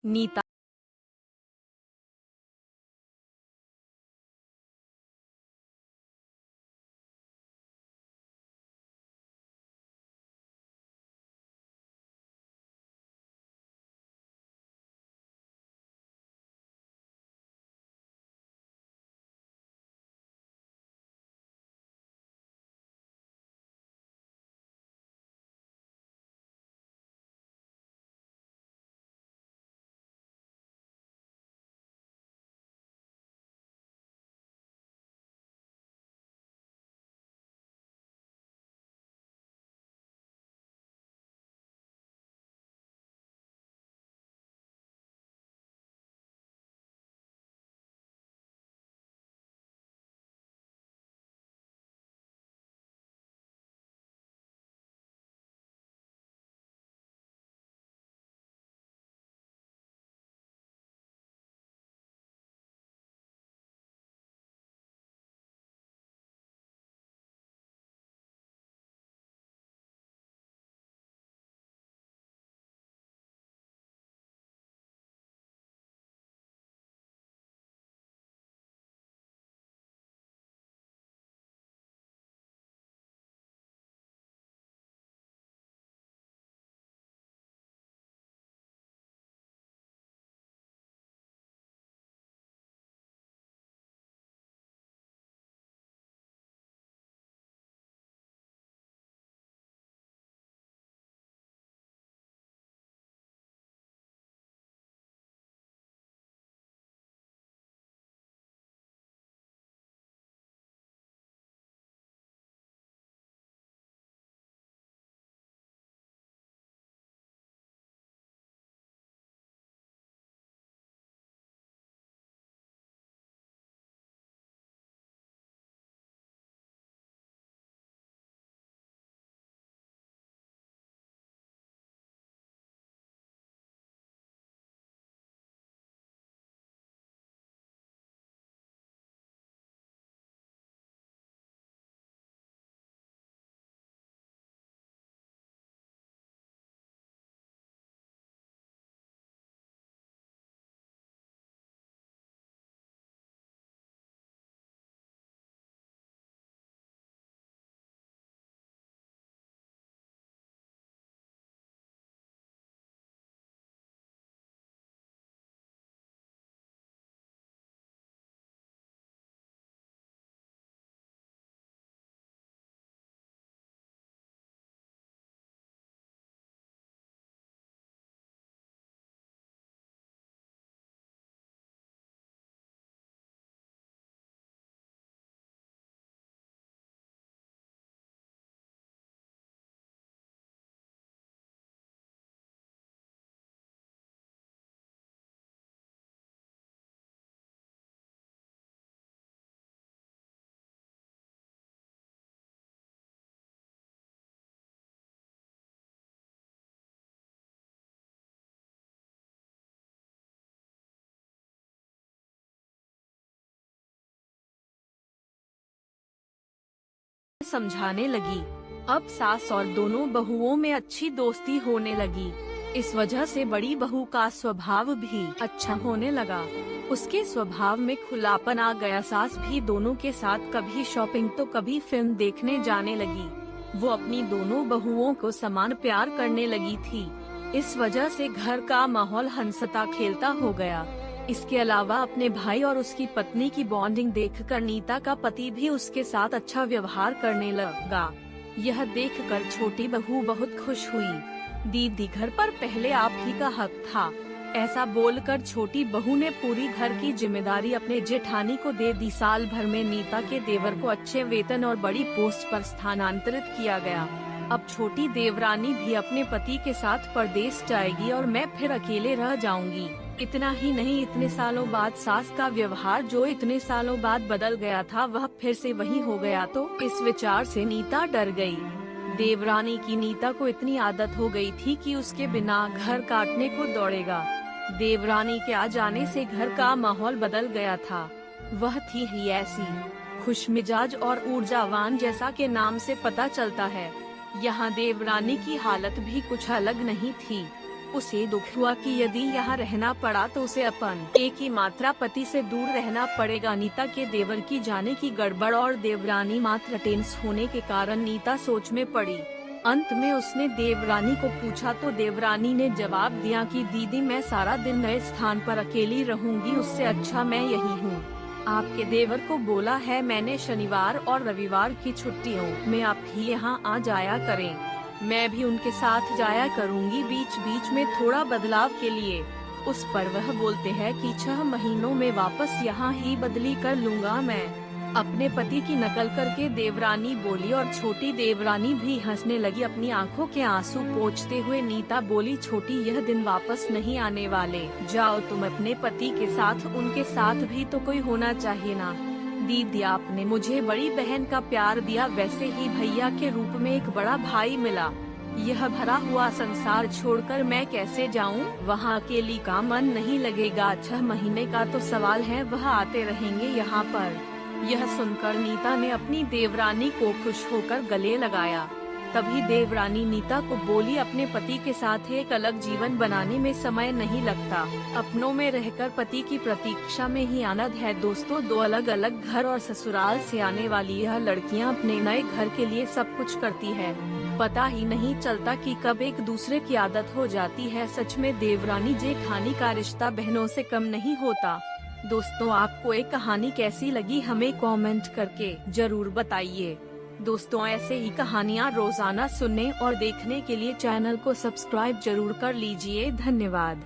नीता समझाने लगी। अब सास और दोनों बहुओं में अच्छी दोस्ती होने लगी। इस वजह से बड़ी बहू का स्वभाव भी अच्छा होने लगा। उसके स्वभाव में खुलापन आ गया। सास भी दोनों के साथ कभी शॉपिंग तो कभी फिल्म देखने जाने लगी। वो अपनी दोनों बहुओं को समान प्यार करने लगी थी। इस वजह से घर का माहौल हंसता खेलता हो गया। इसके अलावा अपने भाई और उसकी पत्नी की बॉन्डिंग देखकर नीता का पति भी उसके साथ अच्छा व्यवहार करने लगा। यह देखकर छोटी बहू बहुत खुश हुई। दीदी, घर पर पहले आप ही का हक था। ऐसा बोलकर छोटी बहू ने पूरी घर की जिम्मेदारी अपने जेठानी को दे दी। साल भर में नीता के देवर को अच्छे वेतन और बड़ी पोस्ट पर स्थानांतरित किया गया। अब छोटी देवरानी भी अपने पति के साथ परदेश जाएगी और मैं फिर अकेले रह जाऊंगी। इतना ही नहीं, इतने सालों बाद सास का व्यवहार जो इतने सालों बाद बदल गया था वह फिर से वही हो गया। तो इस विचार से नीता डर गई। देवरानी की नीता को इतनी आदत हो गई थी कि उसके बिना घर काटने को दौड़ेगा। देवरानी के आ जाने से घर का माहौल बदल गया था। वह थी ही ऐसी खुशमिजाज और ऊर्जावान, जैसा के नाम से पता चलता है। यहाँ देवरानी की हालत भी कुछ अलग नहीं थी। उसे दुख हुआ कि यदि यहाँ रहना पड़ा तो उसे अपन एक ही मात्रा पति से दूर रहना पड़ेगा। नीता के देवर की जाने की गड़बड़ और देवरानी मात्र टेंस होने के कारण नीता सोच में पड़ी। अंत में उसने देवरानी को पूछा तो देवरानी ने जवाब दिया कि दीदी मैं सारा दिन नए स्थान पर अकेली रहूंगी, उससे अच्छा मैं यही हूँ। आपके देवर को बोला है मैंने शनिवार और रविवार की छुट्टियों में आप ही यहाँ आ जाया करें, मैं भी उनके साथ जाया करूँगी बीच बीच में थोड़ा बदलाव के लिए। उस पर वह बोलते हैं कि 6 महीनों में वापस यहाँ ही बदली कर लूँगा मैं। अपने पति की नकल करके देवरानी बोली और छोटी देवरानी भी हंसने लगी अपनी आंखों के आंसू पोंछते हुए। नीता बोली छोटी यह दिन वापस नहीं आने वाले, जाओ तुम अपने पति के साथ, उनके साथ भी तो कोई होना चाहिए ना। दीदी आपने मुझे बड़ी बहन का प्यार दिया, वैसे ही भैया के रूप में एक बड़ा भाई मिला। यह भरा हुआ संसार छोड़कर मैं कैसे जाऊं? वहाँ अकेली का मन नहीं लगेगा। 6 महीने का तो सवाल है, वह आते रहेंगे यहाँ पर। यह सुनकर नीता ने अपनी देवरानी को खुश होकर गले लगाया। तभी देवरानी नीता को बोली अपने पति के साथ एक अलग जीवन बनाने में समय नहीं लगता, अपनों में रहकर पति की प्रतीक्षा में ही आनंद है। दोस्तों 2 अलग अलग घर और ससुराल से आने वाली यह लड़कियां अपने नए घर के लिए सब कुछ करती है, पता ही नहीं चलता कि कब एक दूसरे की आदत हो जाती है। सच में देवरानी जेठानी का रिश्ता बहनों से कम नहीं होता। दोस्तों आपको एक कहानी कैसी लगी हमें कमेंट करके जरूर बताइए। दोस्तों ऐसे ही कहानियाँ रोजाना सुनने और देखने के लिए चैनल को सब्सक्राइब जरूर कर लीजिए। धन्यवाद।